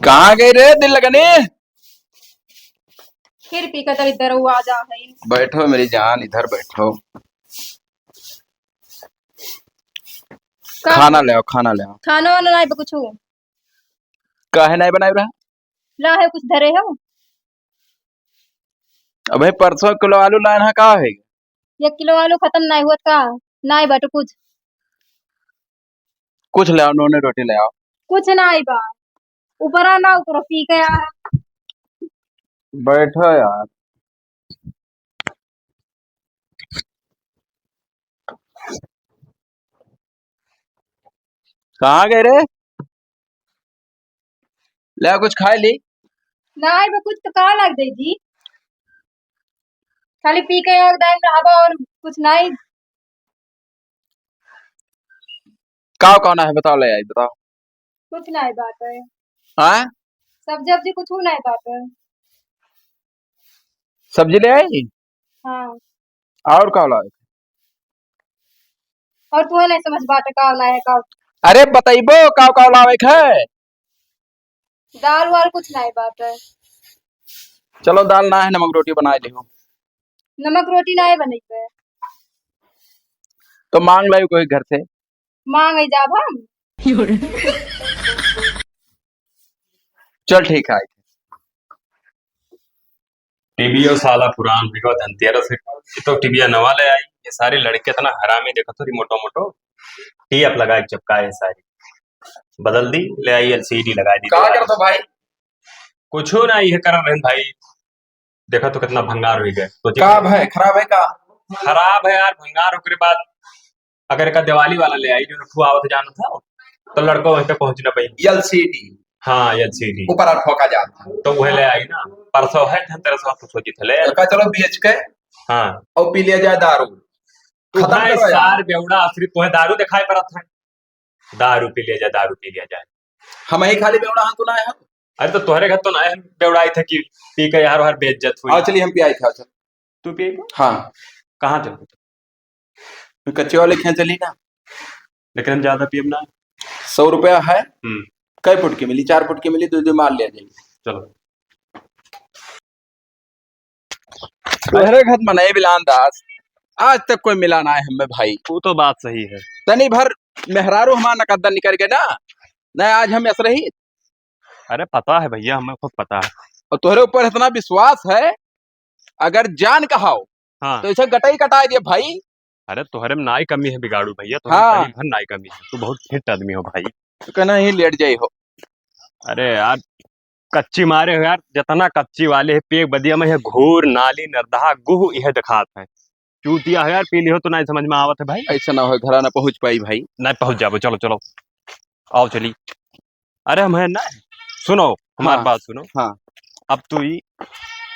कहाँ गए रे दिल लगने? फिर पी कर इधर हुआ जा है। बैठो मेरी जान, इधर बैठो। खाना ले आओ, खाना ले आओ। खाना वाना नहीं कुछ काहे नहीं बनाए रहा? ला है कुछ धरे हो। अबे परसों किलो आलू लाना है, का है? 1 किलो आलू खत्म नहीं हुआ का नहीं बट कुछ ले आओ, नोने रोटी ले आओ। कुछ नहीं बा ऊपर आना ऊपर पी के आ। बैठो यार। कहाँ गए रे? ले आओ, कुछ खाए ली। नहीं बा कुछ तो का लग दे जी। खाली पी के आ दाम रहबा और कुछ नहीं। का कौन है बताओ, ले आई बताओ। कुछ नहीं बात है। हाँ सब्जी वब्जी कुछ नहीं बात है। सब्जी ले आई। हाँ और का लाए? और तू नहीं समझ बात है का नहीं है का। अरे बताइबो का लावे है? दाल वाल कुछ नहीं बात है। चलो दाल ना है, नमक रोटी बना लियो। नमक रोटी नहीं बनी है तो मांग लाई कोई घर से। मांग ही जाब हम। चल ठीक है। टीवीओ साला पुरान बिगो धनतेरस ये तो टीविया नवा ले आई। ये सारे लड़के तना हरामी देखो तो मोटो मोटो टी अप लगा चिपकाए सारी बदल दी ले आई एलसीडी लगा दी। क्या कर दो भाई? कुछ ना ये कर रहे भाई। देखा तो कितना भंगार हो गए तो का है खराब है का? खराब है यार भंगार। उसके बाद अगर का दिवाली वाला ले आई जो रखू आवत जाना था तो लड़को वहीं पे पहुंच ना पाई। एलसीडी। हाँ एलसीडी ऊपर ठोका जाता तो वह ले आई ना। परसों है धनतेरस तो सोची थे ले का चलो बेच के हाँ और पी लिया जाए दारू। खत्म करो यार। सार बेवड़ा आखिरी तुम्हें दारू दिखाई पड़ा था। दारू पी लिया जाए, दारू पी लिया जाए। हम ही खाली बेवड़ा हम तो ना है। अरे तो तुम्हारे घर तो ना है बेवड़ाई था कि पी के यार हर बेइज्जत हुई। आओ चलिए हम पियाई खा। चल तू पी हाँ। कहाँ चल कच्चे वाले खें चली ना। लेकिन हम ज्यादा पियम ना। 100 रुपया है। कई फुट की मिली? 4 फुट की मिली, 2 मार लिया जाएगी। चलो तुम्हारे घर में नहीं बिलान दास आज तक कोई मिला ना है हमें भाई। वो तो बात सही है। तनी भर मेहरारू हमारा नकद्दर निकल के ना न आज हम ऐसा रही। अरे पता है भैया, हमें खुद पता है। और तुम्हारे ऊपर इतना विश्वास है, अगर जान कहाओ हाँ तो इसे गटाई कटा दिए भाई। अरे तुम्हारे में नाई कमी है बिगाड़ू भैया। हाँ। भर नाई कमी है। तू बहुत फिट आदमी हो भाई। तो कहना ही लेट जाई हो। अरे यार कच्ची मारे हो यार। जितना कच्ची वाले है पेट बदिया में है घूर नाली नरदहा गुह यह दिखात है। चूतिया है यार पी लियो तो नहीं समझ में आवत है भाई। ऐसा ना हो घर ना पहुंच पाई भाई। नहीं पहुंच जाओ। चलो चलो आओ चली। अरे हम है ना सुनो हमारी हाँ। बात सुनो। हाँ। अब तू ही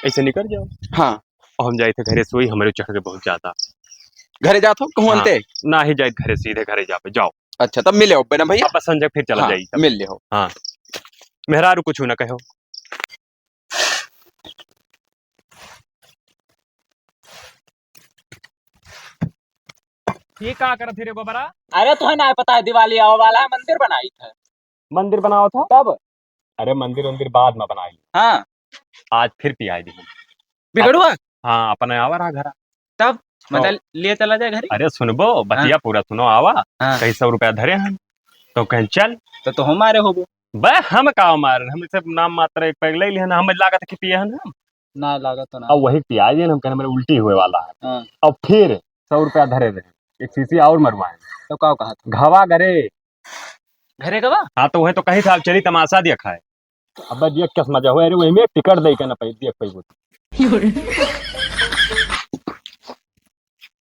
ऐसे निकल जाओ। हाँ। और हम जाए थे घरे सोई हमारे चढ़ के बहुत ज्यादा। घरे जात हो कहूँ अंते? ना ही जाए घरे सीधे घरे जा पे जाओ। अच्छा तब मिले हो ना भैया। अब संजय फिर चला हाँ, जाइए मिल ले हो। हाँ मेहरारू कुछ ना कहो। ये क्या कर थे रे गोबरा? अरे तो है ना पता है दिवाली आने वाला है, मंदिर बनाई था। मंदिर बनाओ था तब अरे मंदिर बाद में बनाई। हाँ आज फिर पियाई दी बिगड़ुआ हाँ अपने आवा रहा घर। तब मतलब ले चला जाए घर। अरे सुनबो बतिया पूरा सुनो आवा। हाँ। कहीं 100 रुपया धरे हम तो कहीं चल तो हमारे हो बे हम का मार हम सिर्फ नाम मात्र एक पैग ले लिया हम लागत कि पिए हम ना लागत तो ना। अब वही पियाई हम कहने मेरे उल्टी हुए वाला है। हाँ। अब फिर 100 रुपया धरे रहे एक शीशी और मरवाए तो का कहा था घवा घरे घरे गवा। हाँ तो वही तो कहीं था चली तमाशा दिया खाए। अब देख क्या मजा हुआ अरे वही में टिकट दे के ना पाई देख पाई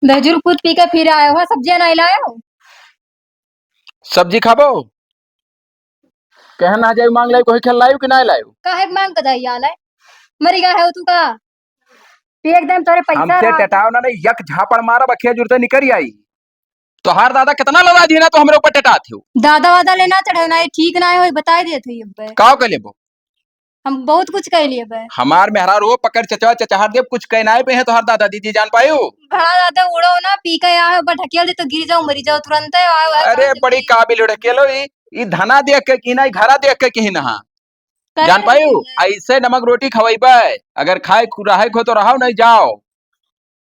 दहजूर खुद पी के फिर आए हो सब्जियां नहीं लाए हो। सब्जी खाबो कहना जाए मांग लाई कोई खेल लायू कि नहीं लायू? काहे मांग का जाई आले मरी गा है तू का एकदम तोरे पैसा हमसे रहा। टटाव ना नहीं यक झापड़ मारा बखिया जुरते निकल आई। तो हर दादा कितना लगा दी ना तो हमरे ऊपर टटा थी। दादा वादा लेना चढ़े ना ठीक ना हो बता दे थी अब का कर लेबो? हम बहुत कुछ कह लिए बे। हमार मेहरार वो पकड़ चचा चचाहर देव कुछ कहना पे है तो हर दादा दीदी जान पायो। घड़ा दादा उड़ो ना पी के आए ऊपर ढकेल दे तो गिर जाओ मरी जाओ तुरंत। अरे बड़ी काबिल ढकेलो ई धना देख के की नहीं घरा देख के की नहा जान पायु ऐसे नमक रोटी खवाइबे अगर खाए रहे को तो रहो नहीं जाओ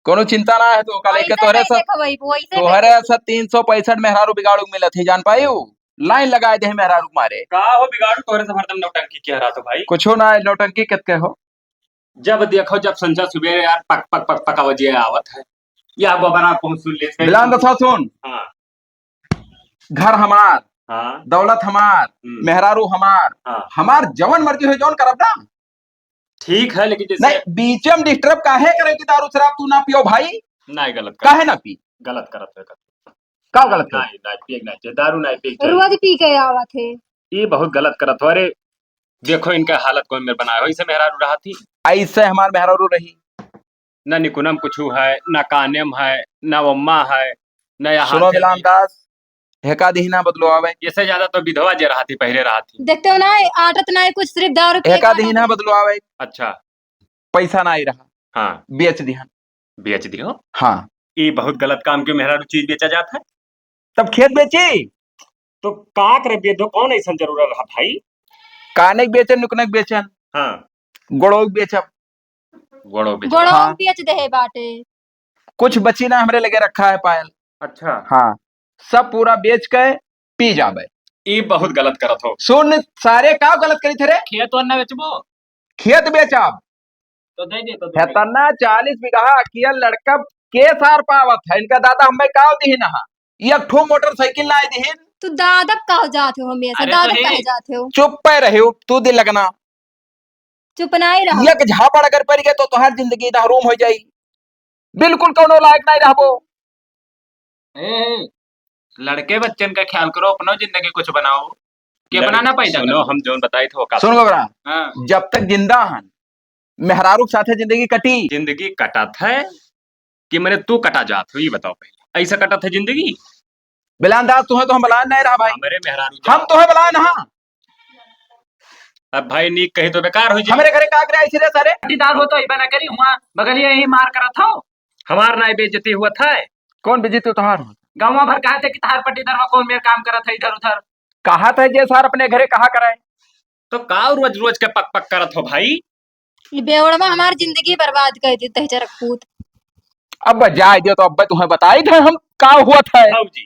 कोनो चिंता ना है तो कल के तोहरे से तोहरे से 365 मेहरारू बिगाड़ू मिलत ही जान पायु लाइन लगाए दे मेहरारू मारे का हो बिगाड़ू तोहरे से हरदम नौटंकी कह रहा तो भाई कुछो ना नौटंकी कितके हो जब देखो जब संजा सुबह यार पक पक पक पक आवाज़ें आवत है या गोबरा पहुंच सुन ले बिलान दसा सुन हाँ घर हमार हाँ दौलत हमार मेहरारू हमार हाँ हमार जवन मर्जी हो जौन करब ना ठीक है लेकिन जैसे नहीं बीच में डिस्टर्ब काहे करे कि दारू शराब तू ना पियो भाई नहीं गलत काहे ना पी गलत करत है का गलत कर नहीं नहीं पिए नहीं दारू नहीं पिए रोज पी के आवा थे ये बहुत गलत करत हो अरे देखो इनका हालत कौन मेरे बनाया हो इसे मेहरारू रहा थी ऐसे हमार मेहरारू रही न निकुनम कुछ है न कानेम है न वम्मा है न यहाँ सुनो बिलान दास हेका दीना बदलो आवे इससे ज्यादा तो विधवा जे रहा थी पहले रहा थी देखते हो ना आदत ना है कुछ सिर्फ दारू पी हेका दीना बदलो आवे अच्छा पैसा ना आई रहा हाँ बेच दिहन बेच दियो हाँ ये बहुत गलत काम क्यों मेहरारू चीज बेचा जाता है तब खेत बेची तो का करे बेचो कौन ऐसा जरूरत रहा भाई कानक बेचन नुकनक बेचन हाँ गोड़ोक बेचब गोड़ो बेच गोड़ो हाँ। बेच दे बाटे कुछ बची ना हमरे लगे रखा है पायल अच्छा हाँ सब पूरा बेच के पी जाबे ये बहुत गलत करत हो सुन सारे का गलत करी थे रे खेत और न बेचबो खेत बेचब तो दे दे तो हेतना 40 बीघा किया लड़का के सार पावत है इनका दादा हमें काव दीन हा एक ठो मोटरसाइकिल लाए दीन तू दादा कह जाते हो हमेशा अरे दादा तो कह हे। जाते हो चुप पे रहे तू दिल लगना चुप ना ही रहो एक झापड़ अगर पड़ गए तो तुम्हारी जिंदगी नहरूम हो जाई बिल्कुल कोनो लायक नहीं रहबो लड़के बच्चन का ख्याल करो अपनो जिंदगी कुछ बनाओ के बनाना पैदा सुनो हम जोन बताए थे वो का सुन गोबरा हाँ जब तक जिंदा हन मेहरारू के साथे जिंदगी कटी जिंदगी कटा था कि मैंने तू कटा जात हो ये बताओ पहले ऐसा कटा था जिंदगी बिलान दास तुम्हें तो हम बलान नहीं रहा भाई हमारे मेहरारू हम तुम्हें बलान हाँ अब भाई नीक कही तो बेकार हो जाए हमारे घरे का करे ऐसे रे सारे पट्टीदार हो तो इबा ना करी हुआ बगलिया यही मार करा था हमार ना बेइज्जती हुआ था कौन बिजी तू तुम्हार गाँव भर कहा थे कि तार पट्टीदार कौन मेरे काम करा था इधर उधर कहा था जे सार अपने घरे कहा करे तो का रोज रोज के पक पक करत हो भाई ये बेवड़मा हमारी जिंदगी बर्बाद कर दी तहचर पूत अब जाए दियो तो अब तुम्हें बताई थे हम का हुआ था जी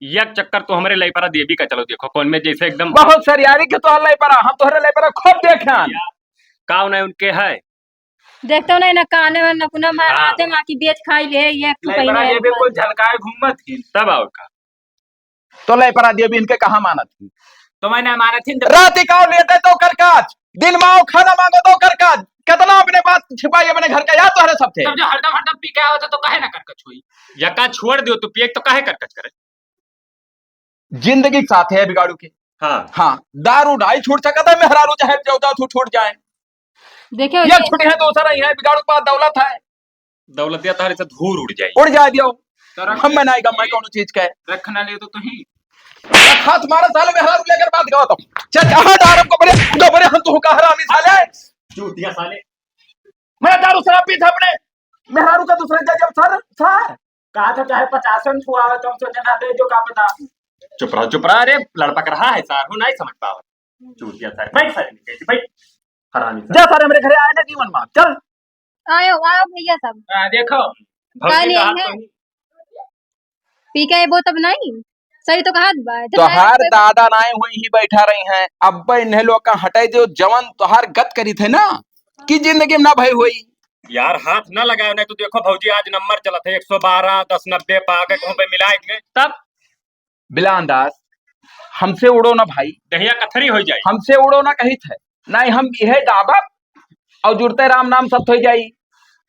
एक चक्कर तो हमारे लाई परा देवी का चलो देखो कौन में जैसे एकदम बहुत सरियारी के तो लाई परा हम तोहरे लाई परा खूब देखे काव नहीं उनके है देखते हो ना ना काने में नकुना मार हाँ। आते माँ की बेच खाई ले ये ये बिल्कुल झलकाए घूमत थी तब आओ का तो लाई परा दियो भी इनके कहा मानत थी तो मैंने माना थी रात का लेते तो कर काज दिन माओ खाना मांगो तो कर काज कितना अपने बात छिपाई अपने घर का याद तोहरे सब थे तब जो हरदम हरदम पी के आओ तो काहे ना कर कछ हुई यका छोड़ दियो तो पिए तो काहे करकच करे जिंदगी के साथ है बिगाड़ू के हाँ हाँ दारू ढाई छूट सकता है मेहरारू चाहे चौदह तू छूट जाए देखो ये छुट्टी है दूसरा ही है बिगाड़ू के पास दौलत है दौलतिया तारे से धूल उड़ जाए उड़ जाए दियो तो हम में नहीं गम कौन चीज का रखना ले तो ही हाथ मारा साले मेहरारू लेकर बात करो तो चल कहां दारू को बड़े दो बड़े हम तो का हरामी साले चूतिया साले मैं दारू शराब पी था अपने मेहरारू का दूसरे का जब सर सर कहा था चाहे 50 छुआ हो तुम सोचे ना दे जो का पता चुप रहा अरे लड़पक रहा है सार हूँ नहीं समझ पावा चूतिया सारे बैठ सारे बैठ हरामी जा सारे मेरे घरे आए ना जीवन मां चल आयो आयो भैया सब देखो भक्ति का नहीं हाथ है। तो नहीं। पी के वो तब नहीं सही तो कहा तोहार दादा नाए हुई ही बैठा रही हैं अब इन्हें लोग का हटाई दो जवन तोहार गत करी थे ना कि जिंदगी में ना भई हुई यार हाथ ना लगाओ नहीं तो देखो भौजी आज नंबर चला था 112 1090 पा के कहूं पे मिलाएंगे तब बिलान दास हमसे उड़ो ना भाई दहिया कथरी हो जाए हमसे उड़ो ना कही थे नहीं हम यह डाबा और जुड़ते राम नाम सब हो जाई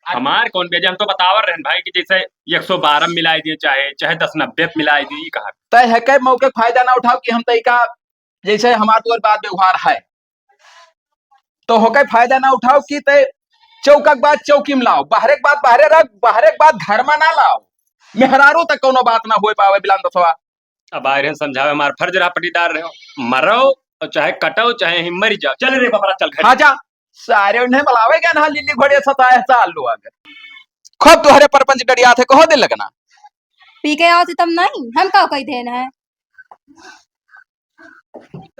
हमार कौन भेजे हम तो बतावर रहन भाई कि जैसे 112 मिलाई दिए चाहे 1090 मिलाई दिए कहा तय है के मौके का फायदा ना उठाओ कि हम तय का जैसे हमार तो बात व्यवहार है तो होके फायदा ना उठाओ कि तय चौका के बाद चौकी में लाओ बाहर के बात बाहरे रख बाहर के बात घर में ना लाओ मेहरारू तक कोनो बात ना हो पावे बिलान दसवा अब आए रहन समझावे हमार फर्ज रहा पटीदार रहो मरो और चाहे कटो चाहे ही मरी जाओ चल रे बाबा चल घर हाँ जा सारे उन्हें बुलावे क्या ना लिल्ली घोड़े सताए साल लो अगर खूब तुहरे परपंच डरिया थे कहो दिल लगना पी के आओ तब नहीं हम का कही देना है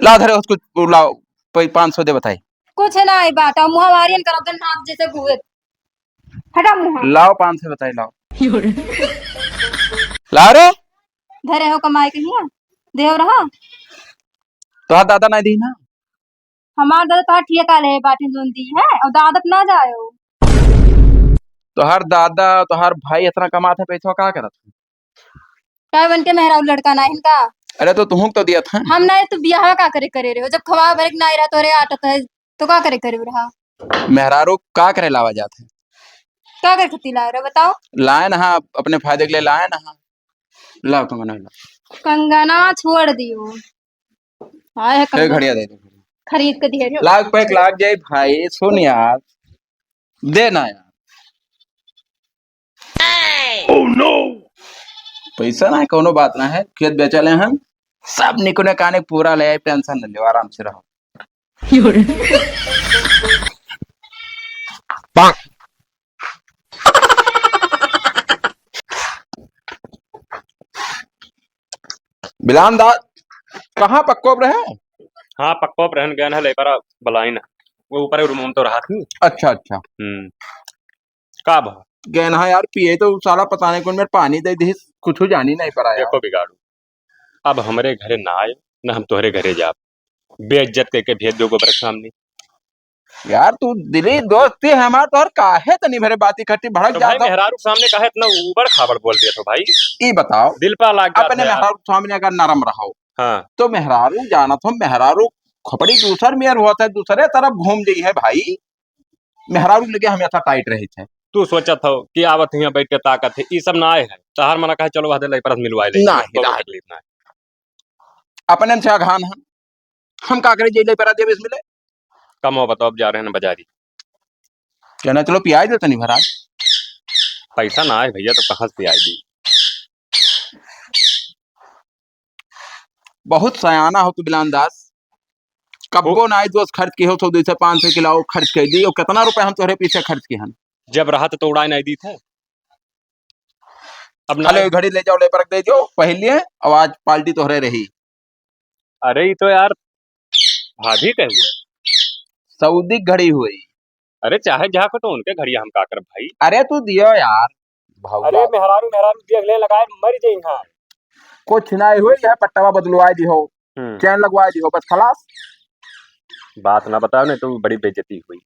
ला धरे उसको लाओ 500 दे बताई। कुछ ना आई बात मुहा मारियन करो तो नाक जैसे घुए हटा मुहा लाओ 500 बताई लाओ। ला रे धरे हो कमाई के हिया देव रहा तो दादा नहीं दी ना। हमार दादा तो ठिया ले बाटी जोन दी है और दादा ना जायो तो हर दादा तो हर भाई इतना कमाते पैसा का करत। काय बन के मेहरा लड़का ना इनका अरे तो तुम तो दिया था। हम ना तो बियाह का करे रहे हो जब खवा भरे ना रहा तो रे आटत है तो का करे रहा मेहरारू का करे लावा जाते क्या कर खती ला रहे बताओ लाए ना अपने फायदे के लिए लाए ना। लाओ तुम ना कंगना छोड़ दियो हाय है घड़िया दे दो खरीद के दिए लाख पे लाग जाए भाई सुन यार देना यार। oh, no! पैसा ना है कोनो बात ना है खेत बेचले हम सब निकुने काने पूरा ले आए टेंशन न लो आराम से रहो। बिलान दास कहाँ पक्कोब रहे। हाँ पक्को रहन गया है लेपर बलाई ना वो ऊपर रूम तो रहा थी। अच्छा अच्छा का भा गहना है यार पिए तो साला पता नहीं कौन मेरे पानी दे दी कुछ जानी नहीं पड़ा यार। देखो बिगाड़ू अब हमारे घरे ना आए ना हम तोहरे घरे जा बेइज्जत करके भेज दो गोबर के सामने। यार तू दिली दोस्ती है हमार तो काहे तनी भरे बात इकट्ठी भड़क तो भाई जाता। मेहरारू सामने कहे इतना ऊबड़ खाबड़ बोल दिया तो भाई ये बताओ दिल पे लाग गया अपने था यार। मेहरारू सामने अगर नरम रहो हाँ तो मेहरारू जाना तो मेहरारू खोपड़ी दूसर मेयर हुआ था दूसरे तरफ घूम गई है भाई। मेहरारू लगे हमेशा टाइट रही थे। तू सोचा था कि आवत यहाँ बैठ के ताकत है ये सब ना आए है तहार मना कहे चलो वहां परत मिलवाए ले नहीं, नहीं। तकलीफ ना है। अपने से अघान हम का करे जेल पर देवे मिले कम हो बताओ अब जा रहे हैं बाजारी कहना चलो पियाई दे तनी भरा पैसा ना आए भैया तो कहाँ से आई दी। बहुत सयाना हो तू बिलान दास कब्बो ना आई दोस्त खर्च की हो 100 200 500 किलो खर्च कर दी और कितना रुपए हम तोहरे पीछे खर्च किए हन। जब रहा तो उड़ाई नहीं दी थे अब ना। अरे घड़ी ले जाओ ले पर दे दो पहले आवाज पाल्टी तोहरे रही। अरे ये तो यार भाभी कह हुए सऊदी घड़ी हुई। अरे चाहे जहाँ को तो उनके घड़िया हम का कर भाई। अरे तू दियो यार अरे मेहरारू मेहरारू देख ले लगाए मर जाए यहाँ कुछ नहीं हुई है पट्टावा बदलवाई दी हो चैन लगवाई दी हो बस खलास। बात ना बताओ नहीं तो बड़ी बेइज्जती हुई।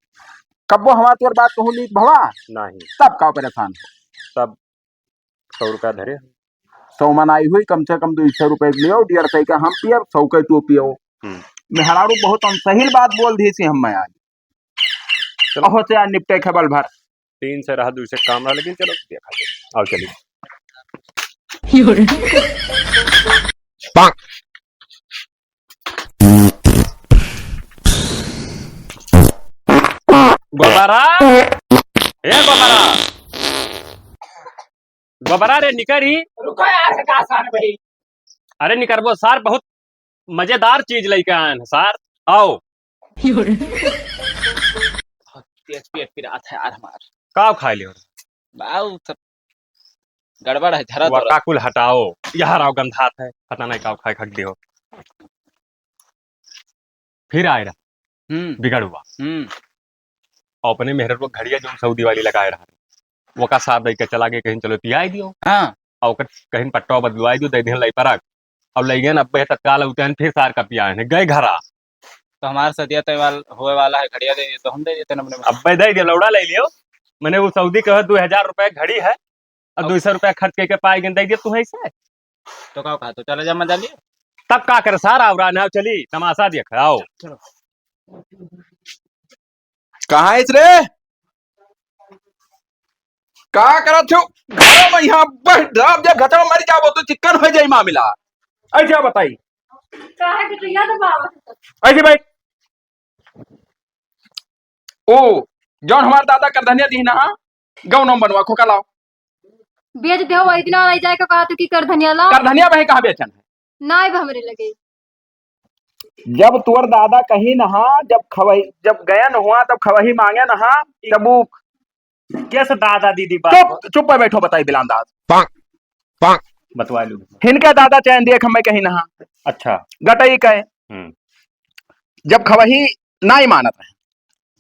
कब्बो हमार तोर बात कहूँ ली भवा नहीं तब का परेशान हो सब 100 रुपया धरे 100 मन आई हुई कम से कम 200 रुपए लियो 150 का हम पियो 100 का तू पियो। मेहरारू बहुत अनसही बात बोल दी सी हम आज बहुत से निपटे खबल भर 3 से रहा 2 से काम रहा लेकिन चलो देखा आओ चलिए। गोबारा ए गोबारा गोबारा रे निकर ही रुको यार का सार भाई अरे निकरबो सार बहुत मजेदार चीज लेके आए हैं सार आओ। तेज पेट पिरात है यार हमार का खा लियो बाऊ सब गड़बड़ है धरा वो तो काकुल हटाओ यहाँ आओ गंधात है पता नहीं का खाए खक दियो फिर आए रहा बिगड़ हुआ और अपने मेहर वो घड़िया जो सऊदी वाली लगाए रहा वो का साथ दे के चला गए कहीं चलो पियाई दियो। हाँ और कहीं पट्टा बदलवाई दियो दे दिन लाई परक अब लई गए अब तत्काल उतन फिर सार का पिया है गए घरा तो हमारा सदिया त्योहार होए वाला है घड़िया दे तो हम दे देते ना अपने अब दे दिया लौड़ा ले लियो मैंने वो सऊदी कह 2000 रुपए घड़ी है और 200 रुपया खर्च करके पाए दे दिया तू ऐसे तो का कहा तो चलो जब मजा लिए तब का कर सारा आवरा ना चली तमाशा देख आओ कहाँ है रे का करा छो घर में यहाँ बैठ जब घटा मर जाओ तो चिकन हो जाए मामला ऐसे बताई काहे के तो याद बाबा ऐसे भाई ओ जौन हमार दादा कर धनिया दी ना गौ नम बनवा खोका लाओ बेच दे हो इतना आई जाए कहा तो की कर धनिया ला कर धनिया भाई कहाँ बेचन है ना ही हमरे लगे जब तुअर दादा कहीं नहा जब गयन हुआ तब खवही मांगे नहा तब वो कैसे दादा दीदी चुप पे बैठो बताई बिलांदाज बतवा लू हिनका दादा चैन दिए मैं कहीं नहा अच्छा गटई कहे जब खवही नहीं मानत रहे,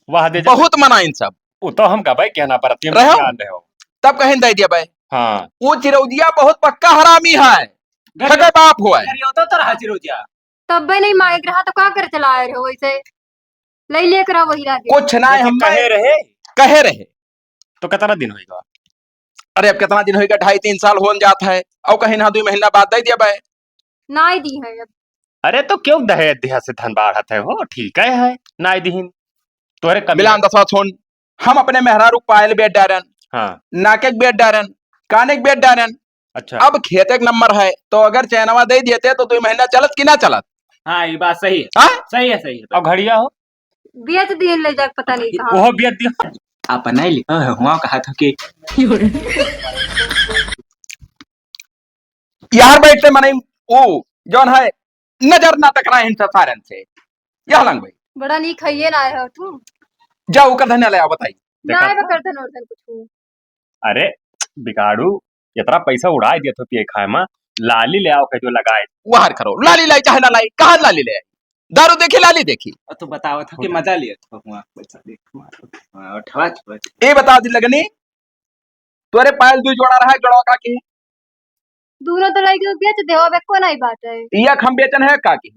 वह दे बहुत मना इन सब, वो तो हम भाई कहना पड़ती है रहो? ध्यान रहो। तब कहीं दे दिया भाई। हाँ वो चिरौदिया बहुत पक्का हरामी है, ठगे बाप हुआ है। गरियों तो रहा चिरोजिया। तब भाई नहीं मांग रहा तो क्या कर चला रहे हो वैसे, ले लेकर आओ वही लाके। कुछ ना लेकिन हम कहे रहे कहे रहे। तो कितना दिन होगा? अरे अब कितना दिन होगा, 2.5-3 साल हो जाता है, और कहीं ना 2 महीना बाद दे दिया भाई। ना ही दी है अब। अरे तो क्यों दहेज दिया से धन बाढ़त है? हो ठीक है ना दीहिन तोहरे कमी मिलान दसवा छोन, हम अपने मेहरारू पायल बेट डारन, हाँ नाके बेट डारन, काने बेट डारन। अच्छा अब खेत एक नंबर है, तो अगर चैनवा दे देते तो 2 महीना चलत कि ना चलत? हाँ ये बात सही है, हाँ? सही है सही है। और घड़िया हो बेच दिए ले जा पता नहीं कहाँ। वो बियत दिया आप नहीं लिखा है, हुआ कहा था कि यार बैठते मने वो जौन है नजर ना टकराए इन सब सारन से। यह लंग भाई बड़ा नहीं खाइए ना हो तू। जाओ का धन्य ले आओ बताई। ना है करधन वर्धन कुछ। अरे बिगाड़ू इतना पैसा उड़ा दिया तो पिए खाए में लाली ले आओ जो लगाए वाहर करो, लाली लाई चाहे ना लाई, कहाँ लाली ले आई? दारू देखी लाली देखी? तो बताओ था कि मजा लिया था हुआ पैसा देखो और ठवा ठवा। ए बता दी लगनी तोरे पायल 2 जोड़ा रहा है, जोड़ा का की दोनों तो लड़की बेच दे अब को नहीं बात है। या खम बेचन है का की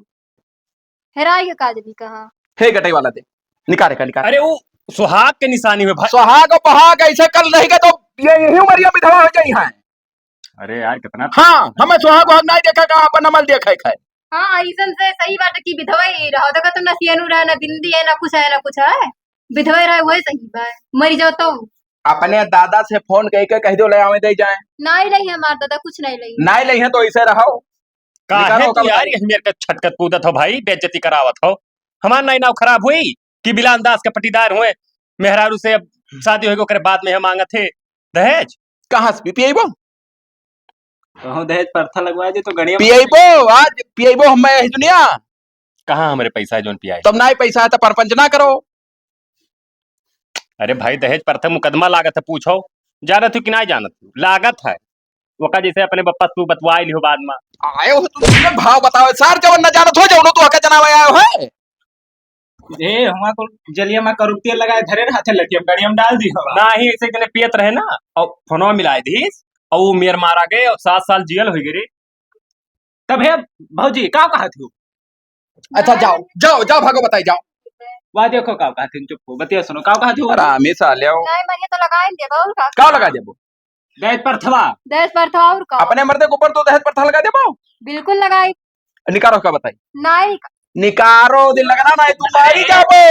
हेराई के काज भी कहा हे गटई वाला दे, निकाले का निकाल। अरे वो सुहाग के निशानी में भाई। सुहाग और बहाग ऐसे कल रहेगा तो ये यही उमरिया विधवा हो जाई है। अरे यार कितना हाँ हमें सुहाग वहाग नहीं देखा, कहाँ अपन अमल देखे खाए। हाँ ऐसन से सही बात है कि विधवा ही रहो तो तुम ना सियानू रहा ना बिंदी है ना कुछ है ना कुछ है, विधवा रहे वही सही बात। मरी जाओ तो अपने दादा से फोन कह कह दो ले आवे दे जाए। नहीं लई हमार दादा कुछ नहीं लई। नहीं ले है तो ऐसे रहो। काहे निकालो तू का यार बताई। ये मेरे का छटकत कूदत हो भाई, बेइज्जती करावत हो। हमार नहीं नाव खराब हुई कि बिलान दास के पटीदार हुए मेहरारू से अब शादी होगे ओकरे बाद में हम मांगत थे दहेज। कहाँ से पिएबो? तो दहेज पर्था लगवा दे तो गणिया पिएबो आज पिएबो हम यही दुनिया। कहाँ हमारे पैसा है जोन पिया तब ना ही पैसा है तो परपंच ना करो। अरे भाई दहेज प्रथा मुकदमा लागत है, पूछो जानत हो कि नहीं जानत हो? लागत है वो का जैसे अपने बप्पा तू बतवाई लियो बाद में। आए हो तुम भाव बताओ सार जवन न जानत हो जाओ तो हका जनावा आयो है। ए हुआ को जलिया में करुतिया लगाए धरे हाथे लटिया गणिया में डाल दी हवा ना ही ऐसे जने पियत रहे ना और फोनवा मिलाए दीस और वो मेर मारा गए और 7 साल जेल हो गई। तब है भौजी का कहा थी अच्छा जाओ जाओ जाओ भागो बताई जाओ। वाह देखो का कहा थी, चुप हो बतिया सुनो का कहा थी रामी सालियो नहीं मरिए तो लगाए दे और का का लगा देबो? दहेज प्रथवा दहेज पर था और का अपने मर्दे के ऊपर तो दहेज प्रथा लगा देबो? बिल्कुल लगाई। निकारो का बताई। नहीं निकारो दिन लगना नहीं तुम मारी जाबो।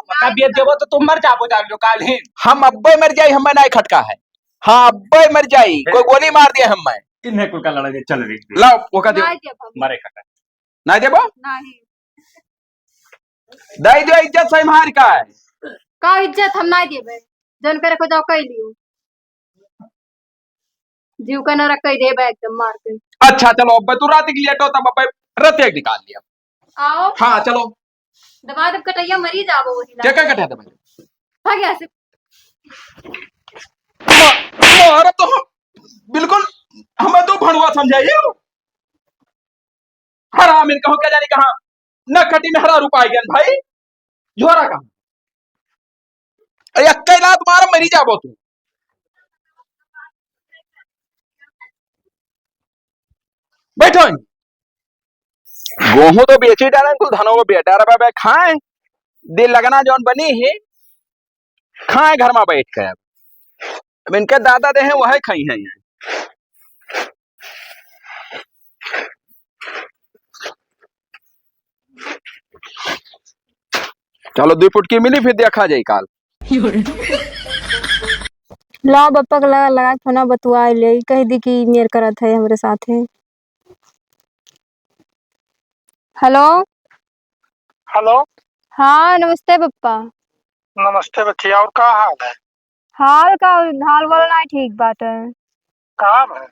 मका बेच देबो तो तुम मर जाबो जान लो काल ही हम अब्बे मर जाई, हमें नहीं खटका है। हाँ अब्बे मर जाई, कोई गोली मार दिया हम मैं। इन्हें कुल का लड़ा चल रही लाओ वो का दियो। नहीं दे बाबू मारे खटा नहीं देबो? नहीं दई दियो इज्जत से मार का है। का इज्जत हम नहीं देबे, जन करे को जाओ कह लियो जीव का न रख कह देबे एकदम मार के। अच्छा चलो अब तू रात की लेटो तब अब रत एक निकाल लिया। आओ हाँ चलो दबा दब कटैया मरी जाबो वही क्या क्या कटे दबा भाग यहाँ से। मारा तो बिल्कुल हमें तो भणुआ समझाइए। हरा मिल कहो क्या जाने कहा न कटी में हरा रुपा गया भाई झोरा कहा। अरे अकेला तुम्हारा मरी जाबो तू। बैठो गेहूं तो बेची डाले कुल धनों को बेटा रहा खाए दिल लगना जौन बनी है खाए घर में बैठ के। अब इनके दादा दे हैं वह खाई हैं यहाँ। चलो 2 फुट की मिली फिर देखा जाए काल। ला बप्पा के लगा लगा फोना बतुआ ले कह दी कि मेर करत है हमरे साथे। हेलो हेलो हाँ नमस्ते पप्पा। नमस्ते बच्ची, और का हाल है? हाल का हाल वाला नहीं ठीक बात है। कहाँ है?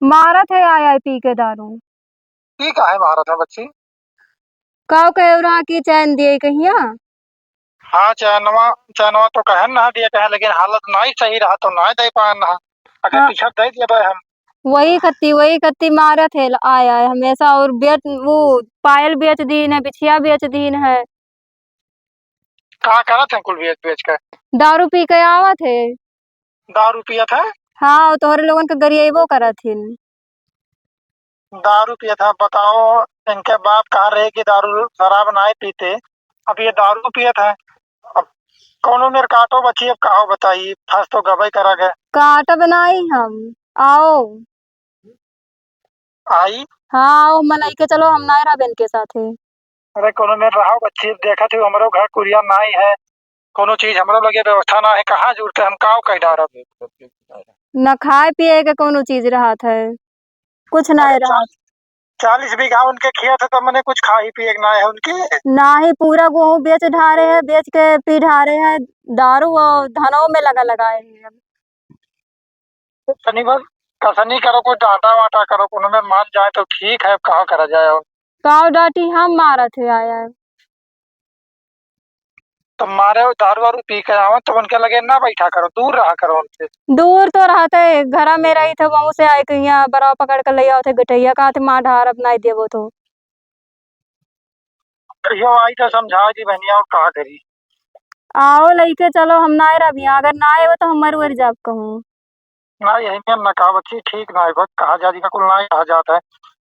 मारत है आई पी के दारू। की काहे भारत है बच्ची? काव कहे रहा की चैन दिए कहिया। हाँ चैनवा चैनवा तो कहे ना दिया कहे, लेकिन हालत नहीं सही रहा तो नहीं दे पाए ना। अगर हाँ। पीछा दे दिया हम। वही खत्ती मारत है आया है हमेशा। और बेच वो पायल बेच दीन है, बिछिया बेच दीन है। कहा करत है कुल बेच बेच कर? दारू पी के आवत है। दारू पियत है? हाँ, और तोहरे लोगन के गरिएबो करत हिन। दारू पियत है? बताओ, इनके बाप कहा रहे कि दारू शराब नहीं पीते, अब ये दारू पियत है। अब कौनो मेरे काटो बची, अब कहो बताइए, फंस तो गबई करा गए। काट बनाई हम। आओ। आई? हाँ आओ, मलाई के चलो, हम नायरा बहन के साथ है। अरे कोनो मेरे रहा बच्ची देखा थी, हमरो घर कुरिया नहीं है, कोनो चीज हमरो लगे व्यवस्था ना है, कहाँ जुड़ते हम काव कह डारब। न खाए पिए के कोनो चीज रहत है, कुछ नहीं रहत। 40 बीघा उनके खेत है, तो मैंने कुछ खा ही पिए ना है उनके। ना ही पूरा गेहूं बेच ढारे है, बेच के पी ढारे है। दारू और धनों में लगाए हैं। शनिवार कसनी करो, कोई डांटा वाटा करो, कोनो में मान जाए तो ठीक है, अब कहाँ करा जाए। और काव डाटी हम मारा थे आया है। तो मारे दारू वारू पी के आओ तो उनके लगे ना बैठा करो, दूर रहा करो उनसे। दूर तो रहते घर में रही थे, वहां से आए के यहाँ बड़ा पकड़ कर ले आओ थे गटैया का थे माँ ढार अब नहीं देवो तो। यो आई तो समझा जी बहनिया, और कहा करी। आओ लेके चलो, हम ना रही, अगर ना आए तो हम मर जाब कहूँ। ना यही में न कहा बच्ची, ठीक ना है, बस कहा जाती का कुल ना ही कहा जाता है।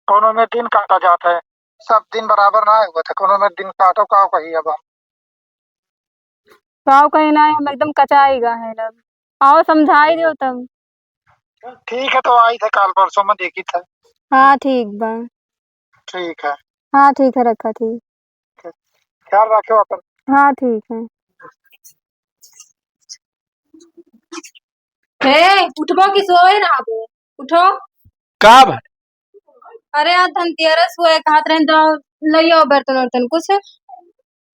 कोनो में दिन काटा जाता है, सब दिन बराबर ना हुआ था, कोनो में दिन काटो का कही। अब काव कहीं ना हम एकदम कचाईगा है लग। आओ समझाई दो तब। ठीक है, तो आई थे काल परसों में देखी था। हाँ ठीक बा। ठीक है, हाँ ठीक है, रखा ठीक। ख्याल रखो अपन। हाँ ठीक है। हे उठबो कि सोए रहो? उठो। का भाई? अरे आज धनतेरस हुआ है, कहत रहे तो लइयो बर्तन वर्तन कुछ।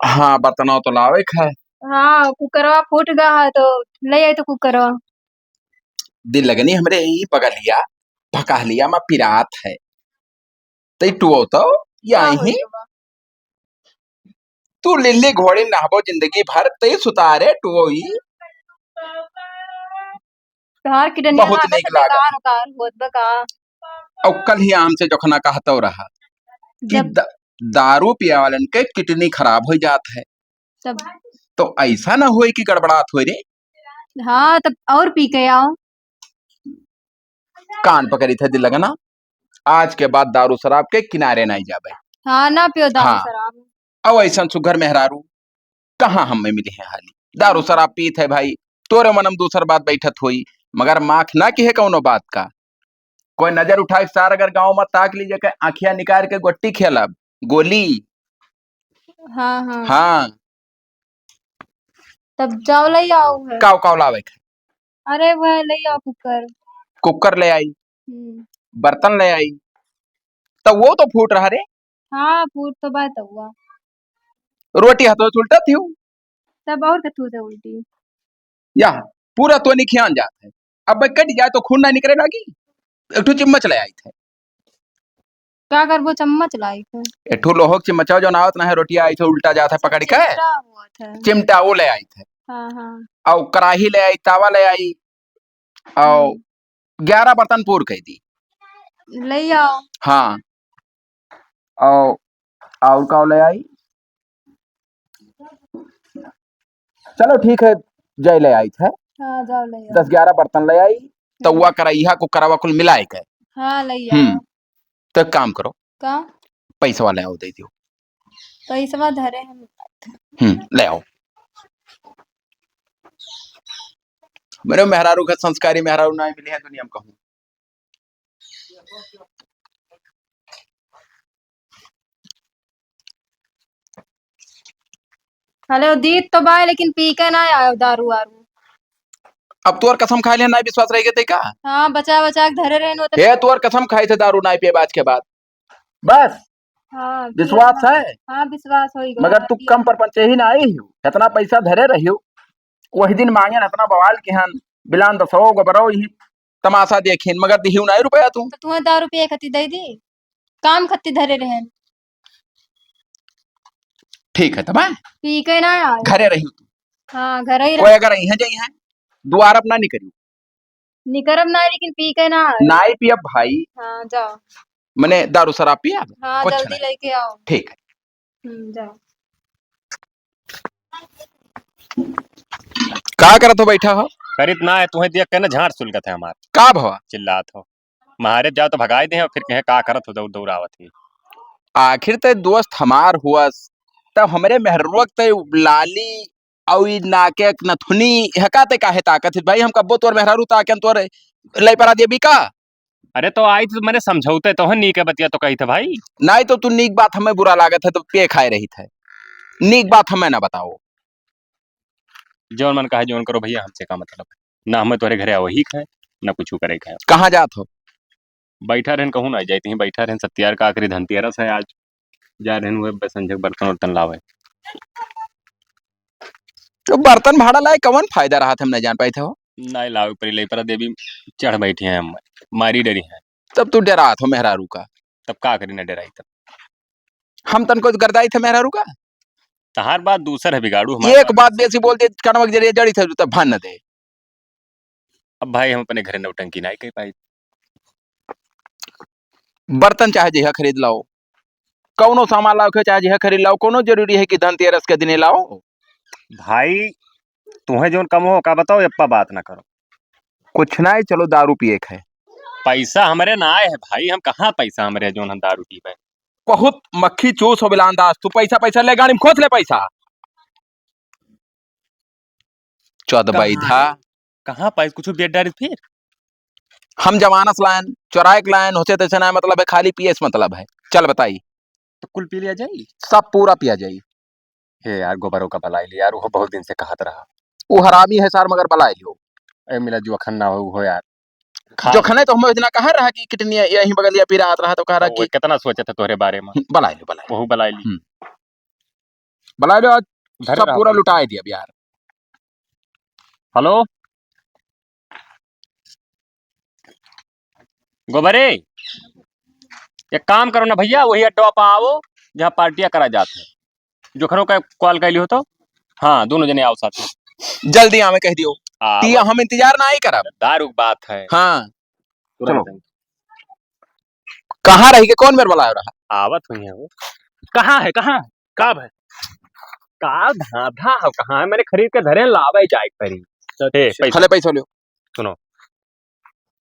हाँ, बर्तनों तो लावे है। हाँ कुकरवा फूट गया है तो ले आई तो कुकरवा। दिल लगनी हमरे ही बगलिया भकालिया में पिरात है, तई टू तो या का ही होई बा? तू लिल्ली घोड़ी नहबो जिंदगी भर, तई सुतारे टुओई तोहार किडनिया बहुत लागत नीक है, लागत। बेकार उकार होत बा का? और कल ही आम से जोखना कहतो रहा कि जब दारू पिया वालन के किडनी खराब हो जात है, तब तो ऐसा ना होए कि गड़बड़ात हो रे। हाँ तब और पी के आओ। कान पकड़ी थे दिल लगना, आज के बाद दारू शराब के किनारे नहीं जाबे। हाँ ना पियो दारू हाँ, शराब। अब ऐसा सुघर मेहरारू कहाँ हमें मिले हैं हाली। दारू शराब पीत है भाई, तोरे मनम दूसर बात बैठत हुई, मगर माख ना की है कौनो बात का। कोई नजर उठाए सार अगर गांव में ताक लीजिए के आंखिया निकाल के गोट्टी खेलब गोली। हाँ हाँ हाँ, तब जाओ ले आओ है। काव काव लावे के अरे वह ले आओ कुकर। कुकर ले आई, हम्म। बर्तन ले आई, तो वो तो फूट रहा रे। हाँ फूट तो बात हुआ। रोटी हाथों से उल्टा थी तब और कथू से उल्टी। या पूरा तो नहीं खियान जात है। अब भाई कट जाए तो खून ना निकले लगी। एक ठो चिम्मच ले आई थे, क्या कर वो चम्मच लाई थे? एक ठो लोहो के चिम्मचा जो नावत ना है, रोटी आई थे उल्टा जाता है पकड़ के चिमटा हुआ था। चिमटा, वो ले आई थे। हाँ हाँ। और कढ़ाई ले आई, तावा ले आई, और 11 बर्तन पूर कह दी। ले आओ। हाँ, और का ले आई। चलो ठीक है, जय ले आई थे। हाँ जाओ ले आओ। 10-11 बर्तन ले आई, तवा कराइहा को करावा कुल मिलाए के। हाँ ले आओ। तो एक काम करो, का पैसा वाले आओ दे दियो। पैसा धरे हम। ले आओ। मेरे मेहरारू का संस्कारी मेहरारू ना मिले हैं दुनिया में कहूँ। हेलो दीद तो बाय, लेकिन पी के ना आयो दारू वारू। अब तोर कसम खाए ले ना विश्वास रह गए का? हाँ बचा बचा के धरे रहनो हे तोर कसम खाई थे दारू ना पिए बाज के बाद, बस हाँ विश्वास है। हाँ विश्वास होई गया। मगर तू कम पर पंचे ही ना आई हो, इतना पैसा धरे रही हो, वही दिन मांगे इतना बवाल के हन बिलान 10 गोबरो ही तमाशा देखिन, मगर दिहिउ ना रुपया तू। तो तुम्हें दारू पिए खती दे दी, काम खती धरे रहे। ठीक है तब पी के ना आयो। घरे रही तू, हाँ घर ही कोई अगर यहीं जाई है द्वार अपना नहीं करियो, निकरम ना लेकिन पी के ना आए। नाई पिया भाई, हाँ जाओ। मैंने दारू शराब पिया हाँ कुछ जल्दी नहीं। लेके आओ। ठीक है। जाओ। का करत हो बैठा हो? करीत ना है तुम्हें देख के ना झाड़ सुलगत है हमार का भवा? चिल्लात हो महारे जाओ तो भगाए दे और फिर कहे का करत हो दौड़ दौड़ावत ही। आखिर ते दोस्त हमार हुआ तब हमरे मेहरुआ ते लाली और ई नाके नथुनी हकाते काहे ताकत है भाई? हम कब्बो तोर मेहरारू ताके तोर लई परा देबी का? अरे तो आई तो मैंने समझौते तो है नी के बतिया तो कही थे भाई। नहीं तो तू नीक बात हमें बुरा लागत है तो पे खाए रही थे, नीक बात हमें ना बताओ। जौन मन कहे जौन करो भैया, हमसे का मतलब है ना? हमें तोरे घरे वही खाए ना कुछ करे खाए। कहाँ जात हो? बैठा रहन कहूँ ना जाती हैं, बैठा रहन सत्यार का आखिरी धनतेरस है आज, जा रहन हुए संजय बर्तन उर्तन लावे। तो बर्तन भाड़ा लाए कवन फायदा रहा था हम नहीं जान पाए थे हो? नहीं लावे परी लई परा देवी चढ़ बैठी हैं, हम मारी डरी हैं। तब तू डरा हो मेहरारू का? तब का करी न डराई तब? हम तन को गर्दाई थे मेहरारू का? तहार बात दूसर है बिगाड़ू एक बात बेसी बोल दे कनवक जरिए जड़ी थे तब भन न दे। अब भाई हम अपने घर नौटंकी नहीं कह पाई। बर्तन चाहे जह खरीद लाओ, कौनो सामान लाओ के चाहे जह खरीद लाओ, कोनो जरूरी है कि धनतेरस के दिन लाओ? भाई तुम्हें जो कम हो का बताओ, यप्पा बात ना करो। कुछ नहीं, चलो दारू पिए है। पैसा हमारे ना आए है भाई, हम कहाँ पैसा हमारे जो हम दारू पी पाए। बहुत मक्खी चूस हो बिलांदास, तू पैसा पैसा ले गाड़ी में खोद ले पैसा। चौद बैठा कहाँ पैसा कुछ बेट डारी फिर? हम जमानस लाइन चौराहे के लाइन होते तैसे ना मतलब है, खाली पियस मतलब है। चल बताई। तो कुल पी लिया जाई? सब पूरा पिया जाई। हे यार गोबरों का भलाई लिया यार, वो बहुत दिन से कहत रहा। वो हरामी है सार मगर बलाई लियो। ए मिला जो अखन ना हो यार। जो खने तो हम इतना कह रहा कि कितनी यही बगलिया पी रहा था तो कह रहा कि कितना सोचा था तोहरे बारे में। बलाई लो बलाई वहू बलाई ली बलाई लो, आज धरे सब रहा पूरा भाई। लुटाए दिया यार। हेलो गोबरे, एक काम करो ना भैया, वही अड्डा पर आओ जहाँ पार्टियां करा जाते हैं। जोखनों का कॉल कैली हो तो हाँ दोनों जने आओ साथ में। जल्दी हमें कह दियो कि हम इंतजार ना ही करब। दारू बात है। हाँ चलो कहाँ रही के कौन मेरे बुलाया रहा? आवत हुई है वो। कहाँ है कहाँ कब है का धाधा हो कहाँ है? मैंने खरीद के धरे लावे जाए परी। हले पैसा लो। सुनो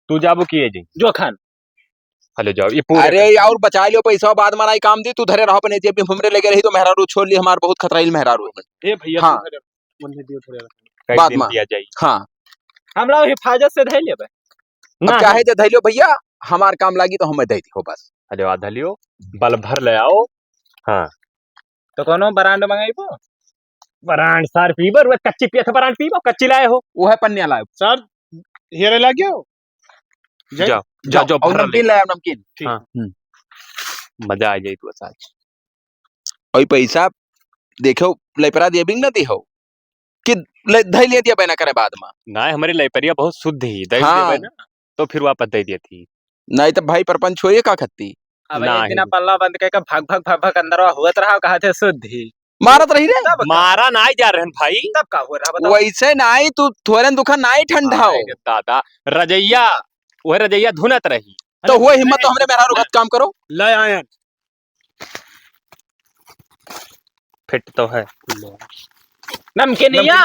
तू जाबो किए जी जो खान हले जाओ ये पूरे। अरे और बचा लियो पैसा, बाद में आई काम दी। तू धरे रहो अपने जेब में, हमरे लेके रही तो मेहरारू छोड़ ली, हमार बहुत खतराइल मेहरारू है। ए भैया हाँ। मुझे दियो थोड़े कई बाद दिन में। दिया जाई। हाँ हमरा हिफाजत से धै लेबे अब चाहे तो धैलियो भैया, हमार काम लागी तो हमें दे दियो बस। हले आधा लियो बल भर ले आओ। हाँ तो कोनो ब्रांड मंगाइबो? बरांड सार पीबर वो कच्ची पिया था, बरांड पीबो कच्ची लाए हो। वो है पन्निया लाए। सर हेरे लग गयो। जाओ जाओ जाओ और नमकीन लाया नमकीन। हाँ। मजा आ जाई तू आज। और पैसा देखो लेपरा दिए बिंग ना दी हो कि धै ले दिया बना करे बाद में। ना हमारी लाइब्रेरिया बहुत शुद्ध ही दे हाँ। देवे ना तो फिर वापस दे दी थी। नहीं तो भाई परपंच छोड़िए का खत्ती अब नहीं। एक दिन पल्ला बंद करके भग भग अंदर हुआ रहा, कहा थे शुद्धि मारत रही रे। मारा ना जा रहे भाई। तब का हो रहा बताओ। वैसे नाई तू थोड़े दुखा नाई ठंडा हो अरे दादा रजैया वह रजैया धुनत रही। तो वो हिम्मत तो हमरे मेहरारू घत काम करो। ले आए फिट तो है नमकीनिया।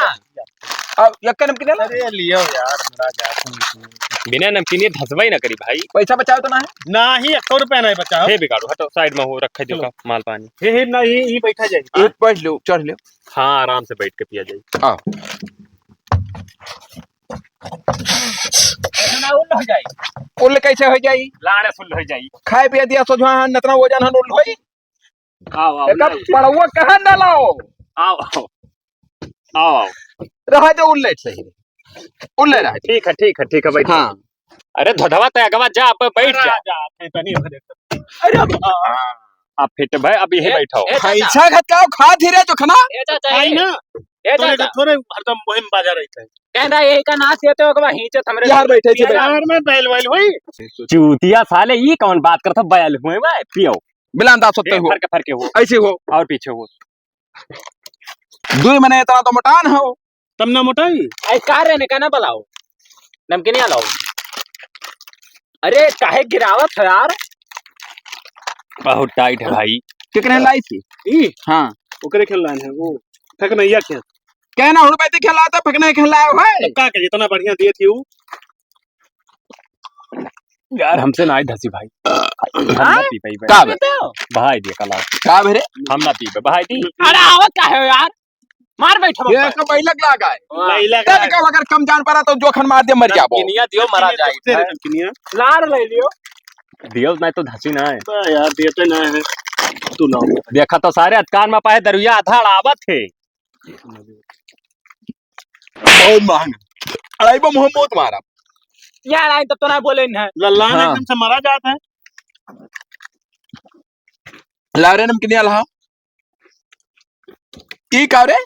अब यक्का नमकीन ले ला। अरे लियो यार मेरा जा बिना नमकीन धसवाई ना करी भाई। पैसा बचाओ तो ना है ना ही 100 रुपया नहीं बचा। हे बिगाड़ो हटो साइड में हो रखे जो का माल पानी। हे नहीं ही बैठा जाए। एक बैठ लो चढ़ लो। हाँ आराम से बैठ के पिया जाए। आओ ना उल हो जाए। उल कैसे हो जाई? लाड़े सुल हो जाई। खाए पिए दिया सोझा नतना वजन हन उल होई। आओ आओ एका पड़वा कहां ना लाओ। आओ आओ आओ रहा जो उल ले सही उल ले रहा। ठीक है बैठ। हाँ अरे धोधवा तय अगवा जा आप बैठ जा। अरे आप फिट भाई अब यही बैठाओ। पैसा घटाओ खा धीरे जो खाना आई ना थोड़े हरदम मुहिम बाजा रही थे। कहना यही का नाच देते हो कि वहीं से हमरे यार बैठे थे यार में बैल बैल हुई। चूतिया साले ये कौन बात करता बयाल हुए भाई पियो बिलांदा सोते हो फरके हो ऐसे हो और पीछे हो। 2 महीने इतना तो मटान हो तब ना मोटाई। आई कार रहने का ना बुलाओ। नमकीन नहीं लाओ। अरे काहे गिरावत है यार। बहुत टाइट है भाई। कितने लाई थी? हाँ ओकरे खेल रहे हैं वो फेंक नहीं खेल कहना हुड़ बैठे खेला था फेंकने खेलाया है का के जितना बढ़िया दिए थी वो यार हमसे ना धसी भाई। हम ना पी पाई का भाई। बहाई दिए कला। का भेरे हम ना पी पाए बहाई दी। अरे आवत का है यार। मार बैठो ये का बैलक लगा है महिला कल का अगर कम जान पड़ा तो जोखन मार दे मर जाबो नमकीनिया दियो मरा जाए। नमकीनिया लार ले लियो। दियो मैं तो धसी ना है यार देते ना है तू लाओ देखा तो सारे अतकान में पाए दरुया आधा आवत थे। बहुत महंगा अड़ाई बो मोहम्मद मारा यार आई तब तो ना बोले न। लल्ला हाँ। एकदम से मारा जाता है लारे नमकीन अल्लाह की कारे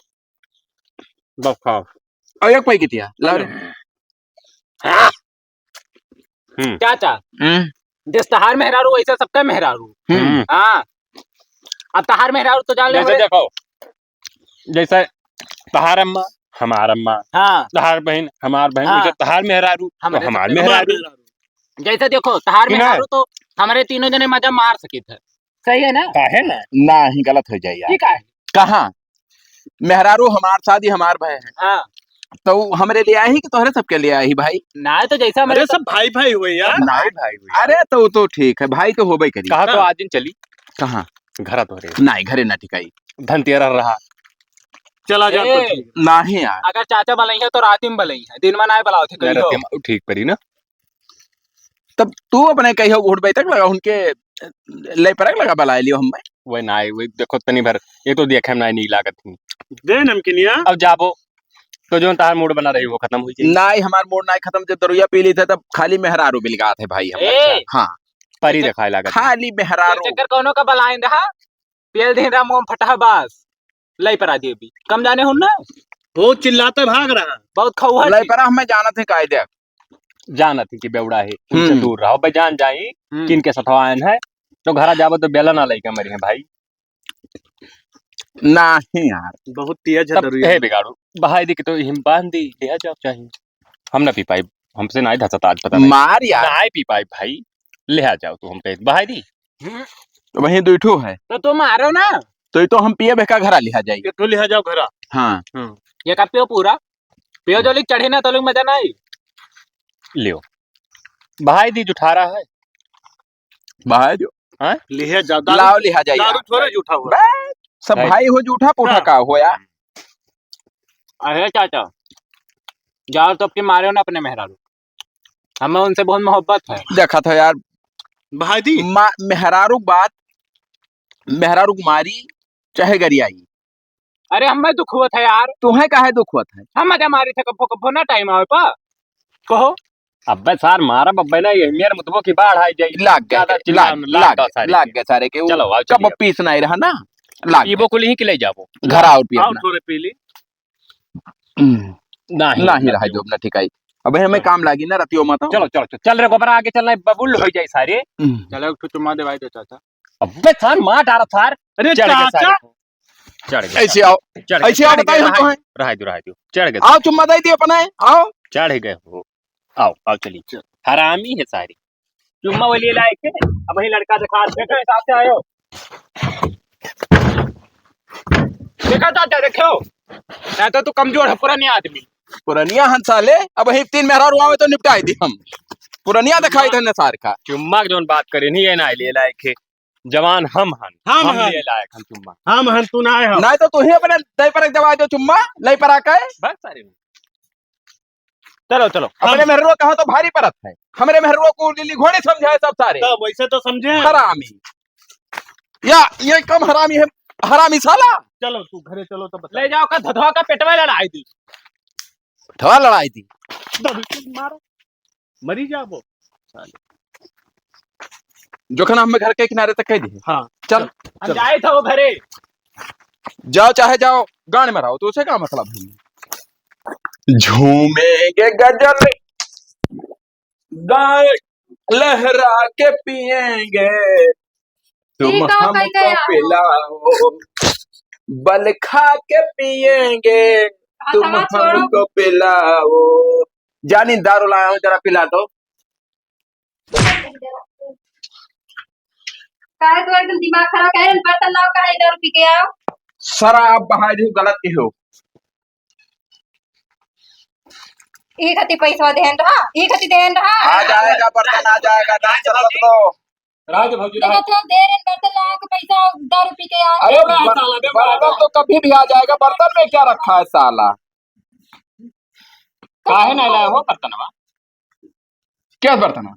बफा और एक पाई कितिया लारे चाचा जिस तहार मेहरारू वैसे सबका मेहरारू। हाँ अब तहार मेहरारू तो जान ले जैसे देखो जैसे तहार अम्मा हमार अम्मा हाँ तहार बहन हमार बहन हाँ। जैसे तहार मेहरारू हमारे तो हमार सबके मेहरारू। जैसे देखो तहार कि ना? मेहरारू तो हमारे तीनों जने मजा मार सके थे। सही है ना। काहे ना ना ही गलत हो जाए यार ठीक है। कहाँ मेहरारू हमार शादी हमार भाई है हाँ तो हमरे लिए आई कि तोहरे सबके लिए आई भाई ना तो जैसा अरे मेरे सब भाई भाई हुए यार भाई भाई हुई। अरे तो ठीक है भाई तो होबे करी कहा तो आज दिन चली कहाँ घर तो रे नहीं घरे ना टिकाई धनतेरस रहा चला जा ए, नहीं यार अगर चाचा बलई है तो रात में बलई है दिन में ना बलाओ थे कहीं हो। रतिया ठीक परी ना। तब तू अपने कहियो घोट बैठक लगा उनके ले परक लगा बला लियो हम वही ना वही देखो तनी भर ये तो देखे में नहीं लागत थी। दे नमकीनिया अब जाबो तो जो तार मूड बना रही वो खत्म हो जाएगी। नहीं हमार मोड़ नहीं खत्म जब दरुया पी ली थे तब खाली मेहरारू बिलगा थे भाई हम ए, हाँ परी दिखाई लागत खाली मेहरारू चक्कर कोनो का बलाएं रहा पेल दिन राम मोम फटा बस लई पर आदि भी कम जाने हो ना वो चिल्लाता भाग रहा बहुत खौहा लय पर हमें जाना थे कायदे जाना थी कि बेवड़ा है उनसे दूर रहो भाई जान जाई किन के सथवायन है तो घर जाबो तो बेला ना लई के मरी है भाई। नहीं यार बहुत तेज है तब दरुया है बिगाड़ू बहाई दी कि तो हिम बांध दी ले जाओ चाहिए हम ना पी पाई हमसे ना धसत आज पता नहीं मार यार ना पी पाई भाई ले आ जाओ तू हम कह बहाई दी तो वही दुइठो है तो तुम आ रहे हो ना तो ये तो हम पिए बेका घरा लिहा जाई तो ले जाओ घरा हाँ ये का पियो पूरा पियो जो लिख चढ़े ना तो लोग मजा ना आई लियो बहाई दी जुठारा है बाहर जो ले जाओ लाओ लिहा जाई दारू थोड़े झूठा हुआ बस, सब भाई। भाई हो जूठा पूठा हाँ। का हो यार अरे चाचा जाओ तो अपने मारे हो ना अपने मेहरारू हमें उनसे बहुत मोहब्बत है। देखा था यार भाई दी मेहरारू बात मेहरारू मारी चाहे गरियाई अरे हमें दुख हुआ था यार तुम्हें काहे दुख हुआ था हम मजा मारी थे कभो कभो ना टाइम आवे पा कहो अब्बे सार मारा बब्बे ना ये मेरे मुतबो की बाढ़ आई जाएगी लाग ज्यादा गए चिल्लाओ, लाग गए सारे के चलो, आओ, कब चलिए। पीस नहीं रहा ना लाग ये बोकुल ही के ले जाबो गए। घर आओ पिए आओ अपना थोड़े पी ली नहीं रहा जो अपना ठिकाई अब हमें काम लागी ना रतियो मत चलो चलो चलो चल रे गोबरा आगे चलना बबुल हो जाए सारे चलो एक चुम्मा दे भाई दे चाचा अब्बे सार मार डारा सार अरे चढ़ गए चाचा सारे चढ़ गए ऐसे आओ ऐसे आओ बताइए हम तो हैं रहा दो चढ़ गए आओ चुम्मा दे दिए अपना आओ चढ़ गए हो आओ आओ चलिए हरामी है सारी चुम्मा वाली लाए के अब वही लड़का दिखा देखो हिसाब से आयो देखा चाचा देखो नहीं तो तू कमजोर है पुरानी आदमी पुरनिया हंसाले अब वही 3 मेहरारू आवे तो निपटाई दी हम पुरनिया दिखाई थे नसार का चुम्मा की जोन बात करे नहीं है ना ले लाए के जवान हम हम हन। ले लाए हम चुम्मा हम हन तू ना है हम नहीं तो तू ही अपने दई पर दवा दो चुम्मा लई पर आके बस सारे चलो चलो अपने मेहरुआ कहा तो भारी परत है हमारे मेहरुआ को लिली घोड़ी समझाए सब सारे तो वैसे तो समझे हरामी या ये कम हरामी है हरामी साला चलो तू घरे चलो तो बता ले जाओ का धधवा का पेटवा लड़ाई दी थवा लड़ाई थी मारो मरी जाबो जोखन हम घर के किनारे तक कह दी हाँ चल हम जाए थे वो घरे जाओ चाहे जाओ गाने में रहो तो उसे क्या मतलब है झूमेंगे गजल गाए लहरा के पिएंगे तुम ठीक है, हमको कहीं आओ। पिलाओ बल खा के पिएंगे तुम हाँ, छोड़ो। हमको पिलाओ जानी दारू लाया हूँ, जरा पिला दो। काहे तो एकदम दिमाग खराब है, बर्तन लाओ, काहे दारू पी के आओ। शराब बहाई दी गलत की हो। एक हती पैसा देहन रहा, एक हती देहन रहा। आ जाएगा बर्तन, आ जाएगा, डांस रख लो। राज भौजी देखो तो दे रहे बर्तन लाओ के पैसा दारू पी के आओ। अरे बर्तन तो कभी भी आ जाएगा, बर्तन में क्या रखा है साला? काहे ना लाया हो बर्तनवा? क्या बर्तन है?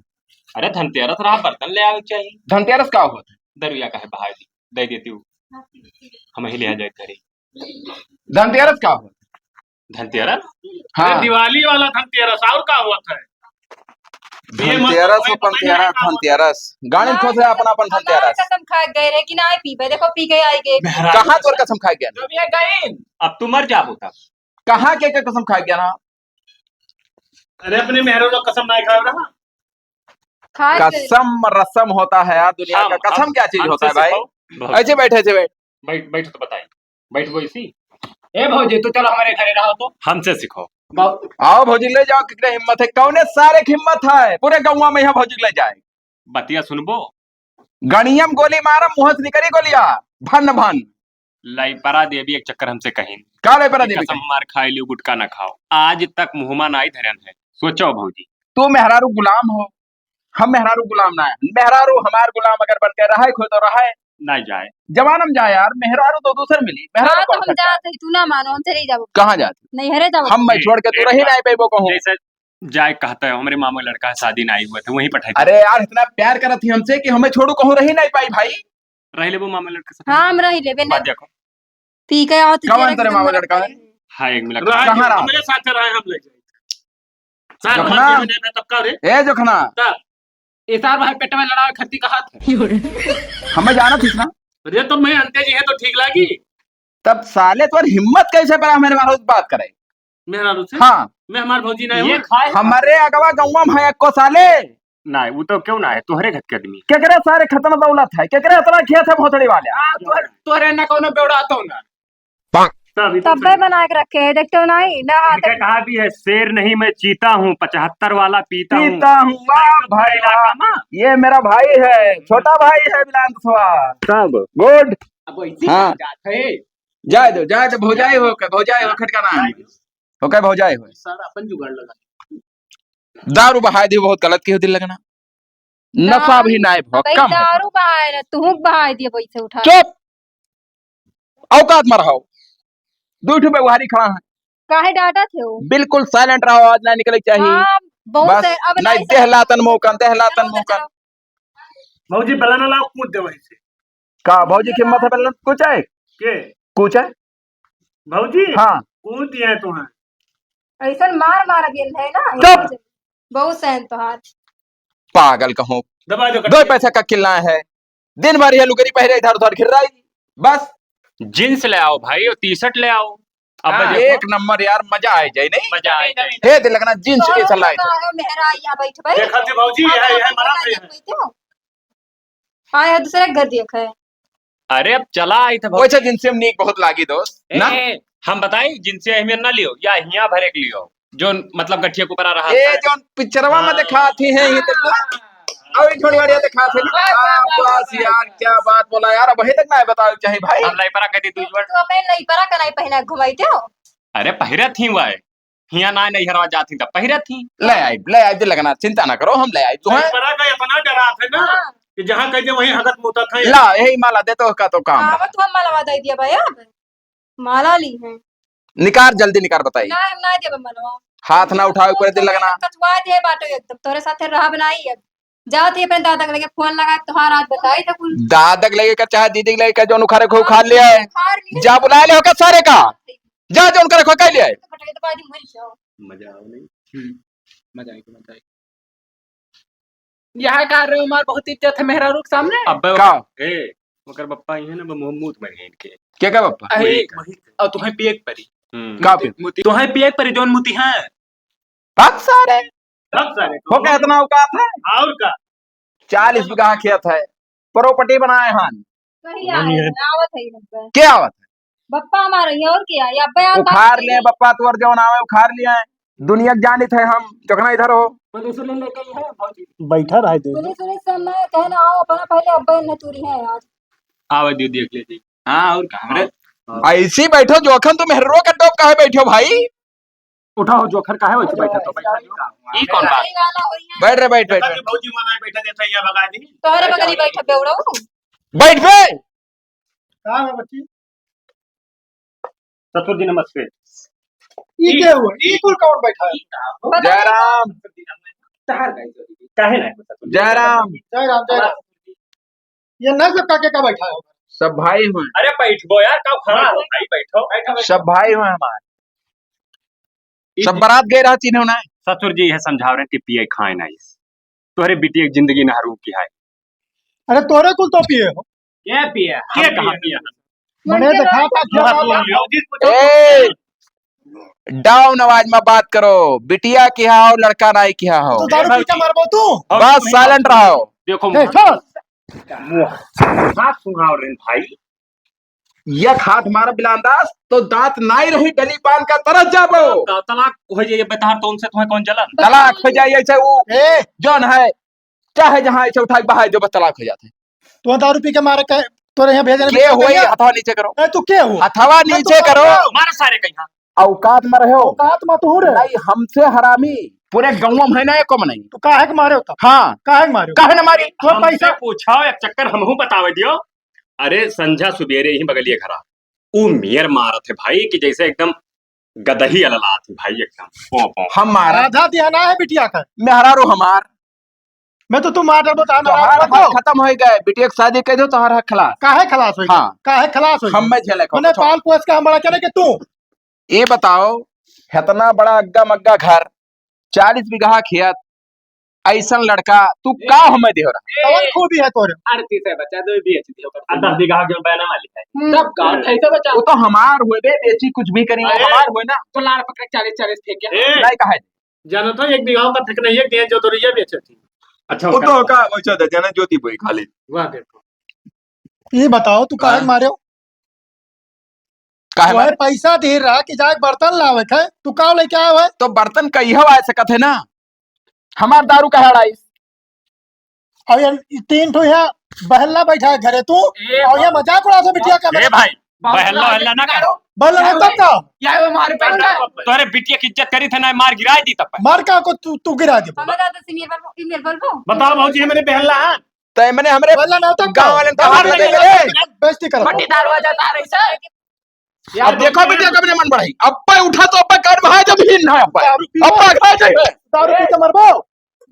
अरे धनतेरस रहा, बर्तन ले आवे चाहिए। धनतेरस का होता है? दरुया का है बहाई दी, दे देती हूँ, हम ही ले आ जाए घरे। धनतेरस का होता है? धनतेरस हाँ, दिवाली वाला धनतेरस और का हुआ था? धनतेरस हो, पंतेरस, धनतेरस गाड़ी में खोस है अपना अपन धनतेरस। कसम खा गए रे कि ना पी पे, देखो पी के आई गए। कहाँ तोर कसम खा गया? जो भी है गई। अब तू मर जा होता। कहाँ के कसम खा गया ना? अरे अपने मेहरों का कसम नहीं खा रहा। कसम रसम होता है यार दुनिया का, कसम क्या चीज होता है भाई? ऐसे बैठ, ऐसे बैठ। बैठ बैठ तो बताइए, बैठ वो इसी। ए भौजी तू चलो हमारे घरे रहो तो। हमसे सीखो। आओ भौजी ले जाओ, कितने हिम्मत है, कौने सारे हिम्मत है पूरे गाँव में यहाँ भौजी ले जाए। बतिया सुनबो। गणियम गोली मारा, मुंह से निकली गोलियां भन भन। लाई परा देवी एक चक्कर हमसे कहीं काले पर देवी कसम मार खाए लियो, गुटका ना खाओ, आज तक मुहमा ना ही धरन है। सोचो भौजी, तू मेहरारू गुलाम हो, हम मेहरारू गुलाम ना है। मेहरारू हमार गुलाम अगर बन के रहा खो तो रहा ना जाए जवानम जाए यार। मेहरारू तो दूसर मिली, मेहरारू हाँ, तो कौन हम सकता है? जाते तू ना मानो, हम चले जाओ। कहाँ जाती? नहीं हरे जाओ। हम मैं छोड़ के तू रही नहीं पेबो कहूँ। जैसे जाए कहता है, हमारे मामा लड़का है, शादी ना आई हुआ था, वहीं पठाई। अरे यार इतना प्यार करत थी हमसे कि हमें छोड़ू कहूँ रही नहीं पाई भाई। रह ले वो मामा लड़का से। हाँ हम रही लेबे ना, बात देखो। पी के आओ तो कौन तेरे मामा लड़का है? हाँ एक मिनट। कहाँ रहा? मेरे साथ रहे, हम ले जाए जोखना। तब का रे ए जोखना, इस बार भाई पेट में लड़ा खत्ती का हाथ। हमें जाना थी ना। अरे तो मैं अंते जी है तो ठीक लगी। तब साले तुम हिम्मत कैसे पड़ा मेरे मारो बात करे? मेरा से हाँ, मैं हमार भौजी नहीं ये हूँ। खाए हमारे अगवा गौवा में है एको साले। ना, वो तो क्यों ना है, तुम्हारे घर के आदमी। क्या करे सारे खत्म दौलत है, क्या करे इतना खेत है भोसड़ी वाले। तोरे ना कोनो बेवड़ा तो ना। तब बना के रखे है, देखते हो नहीं ना हाथ। इनका कहा भी है, शेर नहीं मैं चीता हूँ, 75 वाला पीता हूँ। पीता हूँ, वाह भाई वाह। ये मेरा भाई है, छोटा भाई है बिलांतवा। सब गुड। अब ऐसी हाँ। जात है। जाए दो भौजाई हो खटकाना है हो भौजाई हो। सारा अपन जुगाड़ लगा। दारू बहाई दी बहुत गलत की हो, दिल लगना नशा भी ना कम है। दारू बहाए ना, तू बहाए दिए पैसे उठा। चुप, औकात में रहो। दो ठो व्यवहारी खड़ा है, काहे डांटा थे वो? बिल्कुल साइलेंट रहो, आवाज ना निकले चाहिए। हाँ, बहुत बस है, अब नहीं देहलातन मौकन। भौजी बलाना लाओ, कूद दे वहीं से। का भौजी की हिम्मत है पहले कुछ है के कुछ है? भौजी हाँ कूद दिए तुम्हें। ऐसा मार मार गेल है ना। चुप। बहुत सहन तो हाथ। पागल कहूँ, दबा दो दो पैसा का किल्ला है, दिन भर ये लुगरी पहरे इधर उधर घिर रही। बस जींस ले आओ भाई और टी शर्ट ले आओ। अब हाँ, देखो, एक नंबर यार, मजा आ जाए नहीं? मजा आ जाए। हे दिल लगना जींस की सलाह मेहरा बैठ भाई। देखा थे भौजी, है मरा है। आया दूसरा घर देख है। अरे अब चला आई था वैसे जिनसे हम नीक बहुत लागी दोस्त ना। हम बताई जिनसे अहमियत ना लियो या हिया भरे के लियो, जो मतलब गठिया के ऊपर आ रहा ये है। जो पिक्चरवा में दिखाती हैं ये तक अभी थोड़ी बढ़िया दिखाते ना। बस यार क्या बात बोला यार, वही तक ना बताओ चाहिए भाई। हम लाई परा कहती तू तू अपने नहीं परा कनाई पहना घुमाईते हो। अरे पहिरा थी वह हिया ना नहीं हरवा जाती तब पहिरा थी। ले आई दिल लगना, चिंता ना करो, हम ले आई तुम्हें। परा का इतना डरा थे ना कि जहाँ कहते वहीं हगत मुता था। ला यही माला दे तो का तो काम है। हाँ तू हम माला दे दिया भाई, अब माला ली है। निकार जल्दी निकार बताइए। ना हम ना दिया माला। हाथ ना उठाओ, ऊपर दिल लगना। कचवा दे बाटो एकदम तोरे साथे रहा बनाई अब। जाओ थे अपने दादा के लगे फोन लगा, तोहार आज बताई तो कुल। दादक लगे का चाहे दीदी लगे का, जो उखारे को खा लिया है। खार लिए। जा बुला ले होगा सारे का, जा जो उनका रखो कर लिया है। तो बाजी मर जाओ। मजा आओ नहीं। मजा आई। यहाँ कह रहे हो हमार बहुत इज्जत है मेहरा रूप सामने। अब का ए मकर पप्पा ही है ना, वो मोहम्मद मर गए इनके। क्या बापा? अरे और तुम्हें पिए परी। का पे तुम्हें पिए परी जोन मुती है। बात सारे सब सारे हो क्या इतना औकात है? और का 40 बीघा खेत है, प्रॉपर्टी बनाए हन। कहीं आवत है बप्पा। क्या आवत है? बप्पा हमारा ही और क्या या बयान उखाड़ लिए बप्पा तुअर जो आवे उखाड़ लिया है। दुनिया जानित है हम जखना इधर हो पुलिस ले लेके ही है भौजी। बैठा रहे दे पुलिस समय कहना आओ अपना पहले अब्बा न चोरी है आज। आवे दी देख लेती। हाँ और कहा ऐसी बैठो जोखन तुम हेरो का टॉप काहे बैठो भाई। उठाओ जोखर का है वैसे बैठा तो बैठा ई कौन बात? सही वाला होई है। बैठ रे बैठ बैठ दादा जी भौजी माना बैठा देता यहाँ भगा दी। तोहरे बगली बैठा बेवड़ो। बैठ बे। कहाँ है बच्ची ससुर जी नमस्ते। ये क्या हुआ ये कुल कौन बैठा है जयराम काहे ना जयराम जय राम जय राम ये न सब काके का बैठा है सब भाई हुए अरे बैठो यार कब खड़ा हो भाई बैठो। सब भाई हुए हमारे सब बारात गए रहा चिन्ह ना ससुर जी है समझा रहे कि पिए खाए ना तोहरे बिटिया की जिंदगी ना हरू की है। अरे तोरे कुल तो पिए हो क्या पिए हम कहाँ पिए मैंने देखा था ए डाउन आवाज में बात करो बिटिया किया हो लड़का नाई किया हो तो दारू पी के मरबो तू बस साइलेंट रहो। देखो ए, छोड़। साथ सुनाओ रे भाई। यह हाथ मारा बिलांदास तो दांत नाई रही गली पान का तरस जाबो तलाक हो जाए बता तो उनसे तुम्हें कौन जलन तलाक हो जाए ऐसे वो ए जौन है चाहे जहाँ ऐसे उठा के बहाए जो बस तलाक हो जाते हैं। तू दारू पी के मारे के तोरे यहाँ भेजने के हुए हथवा नीचे करो ए तू के हो हथवा नीचे करो मारे सारे कहीं औकात में रहो औकात में तू रे नहीं हमसे हरामी पूरे गाँव में है ना एको में नहीं तू काहे के मारे होता हाँ काहे के मारे काहे न मारी तो पैसा पूछा एक चक्कर हमहू बतावे दियो। अरे संझा सुबेरे ही बगलिए खरा वो मेयर मारा थे भाई कि जैसे एकदम गदही अलला थी भाई एकदम पौ पौ। हम मारा आधा दिहाना है बिटिया का मेहरा रो हमार मैं तो तुम मार बता तोहार हक खत्म हो गए बिटिया की शादी कह दो तोहार हक खलास काहे खलास होई हाँ। काहे खलास होई हम में झेले को मैंने पाल पोस के हम बड़ा करे के तू ये बताओ इतना बड़ा अग्गा मग्गा घर 40 बीघा खेत ऐसा लड़का तू का हमें दे रहा कौन खूबी है तोरे आरती से बचा दो भी अच्छी थी 10 बीघा जो बैना वाली है तब का कैसे बचा वो तो हमार हुए बे बेची कुछ भी करेंगे अरे। हमार हुए ना तो लाड़ पकड़ 40 फेंक गया। ए, नहीं कहा जानो तो एक बीघा का फेंकना ये दिया जो तोरिया बेचे थी। अच्छा वो तो का वो चौदह जना ज्योति बोई खाली वाह देखो ये बताओ तू काहे के मारे हो काहे तोहे मारे? पैसा दे रहा कि जाके बर्तन लावे है तू का लेके आया है तो बर्तन कई आ सकत है ना हमार दारू का हड़ाई और ये 3 ठो यहाँ बहला बैठा है घरे तू और ये मजाक उड़ा दो बिटिया का ए भाई बहला हल्ला ना करो बहला है तब का या वो हमारे पैसा तोरे बिटिया की इज्जत करी थे ना मार गिराई दी तब मार का को तू गिरा दे हमें दादा सीनियर बल्बो बताओ भौजी मैंने बहला है तो मैंने हमरे बहला ना तब गांव वाले का हाथ लगे गए बेइज्जती कर मट्टी दारू जाता रही से अब देखो बिटिया कब ने मन बढ़ाई अब्बा उठा तो अब्बा कर बहा जब ही ना अब्बा अब्बा खा जाए दारू पी के मरबो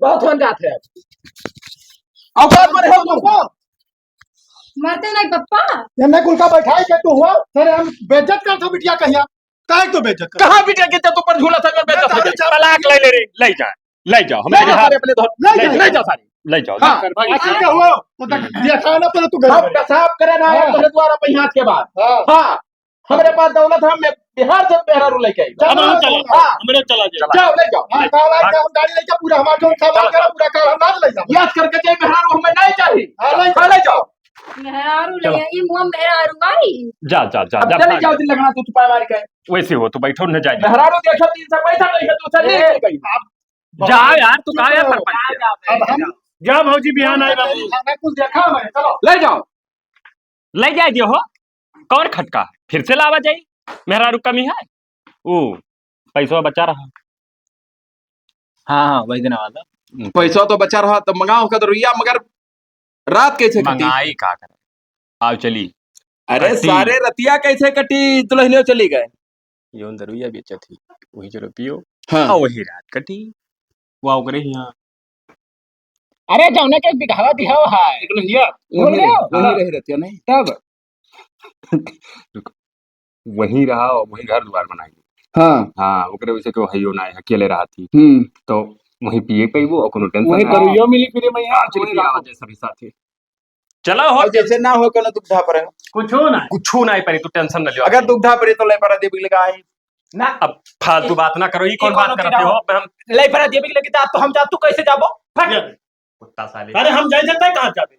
बहुत होन जाते हैं। औकात में रहो तुम मरते नहीं पप्पा। ये मैं कुल का बैठाई के तू हुआ तेरे हम बेइज्जत कर दो बिटिया कहिया काहे तो बेइज्जत कर कहां बिटिया के तो ऊपर झूला था बेटा हो जाए तलाक ले ले रे ले जा ले जाओ ले हमें जा सारे अपने ले जा सारे ले जाओ हाँ। ऐसे क्या हुआ तो देखा ना पहले तू हम घर पेशाब करे ना हाँ। तुम्हारे द्वारा पहियात के बाद हां हाँ हमारे पास दौलत है मैं बिहार से बिहार लेके आई हम लोग चला हाँ हम लोग चला जाए जाओ ले जाओ हां काल आज हम गाड़ी लेके पूरा हमारा जो सामान करा पूरा काल हम ना ले जाओ याद करके जाए बिहार हमें नहीं चाहिए हाँ, ले ले जाओ मेहरारू ले ई मुंह मेहरारू आई। जा जा जा अब जा चले जाओ दिन लगना तू छुपा मार के वैसे हो तो बैठो न जाए मेहरारू देखो 300 पैसा नहीं है तू चल ले गई जा यार तू कहा यार सरपंच अब हम जा भौजी बिहान आए बाबू मैं कुछ देखा मैंने चलो ले जाओ ले जाए दियो हो कौन खटका फिर से लावा जाई मेहरारू कमी है ओ पैसा बचा रहा हाँ वही दिन वाला पैसा तो बचा रहा तो मंगाओ का तो रुइया मगर रात कैसे कटी मंगाई का करे आओ चली अरे कटी। सारे रतिया कैसे कटी दुल्हनियों चली गए यों दरुइया बेचा थी वही जो पियो हाँ वही रात कटी वाओ करे यहाँ अरे जौने के बिघावा दिया है लेकिन भैया भूल गए हो? वही रही रतिया नहीं तब वही रहा और वही घर द्वार बनाई हाँ हाँ ओकरे वैसे के हइयो ना अकेले रहा थी तो वही पिए पैबो और कोनो टेंशन वही ना। करुइयो मिली फिर मैं यहाँ चली पिया जैसा भी साथी चलो हो और जैसे ना हो कोनो दुग्धा पर कुछ हो ना कुछ ना परी तू टेंशन न लियो अगर दुग्धा पर तो ले पर दे बिगल का है ना अब फालतू बात ना करो ये कौन बात करते हो अब हम ले पर दिए बिगले की तो हम जा तू कैसे जाबो कुत्ता साले अरे हम जाए सकते हैं कहाँ जाते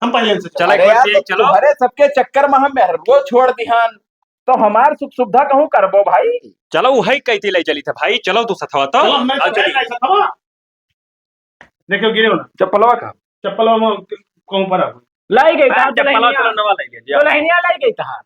हम पहले से चलो अरे एक बार यार पिए तो चलो तुम्हारे सबके चक्कर में हम मेहर वो छोड़ दिहान तो हमार सुख सुविधा कहूँ करबो भाई। चलो वही कहती ले चली थे भाई, चलो तू सथवा तो चलो मैं आओ तो चली। ऐसा था देखो गिरे हो ना चप्पलवा का चप्पल में कौन पर लाई गई था चप्पल चलो नवा ले लिया दुल्हनिया लाई गई था।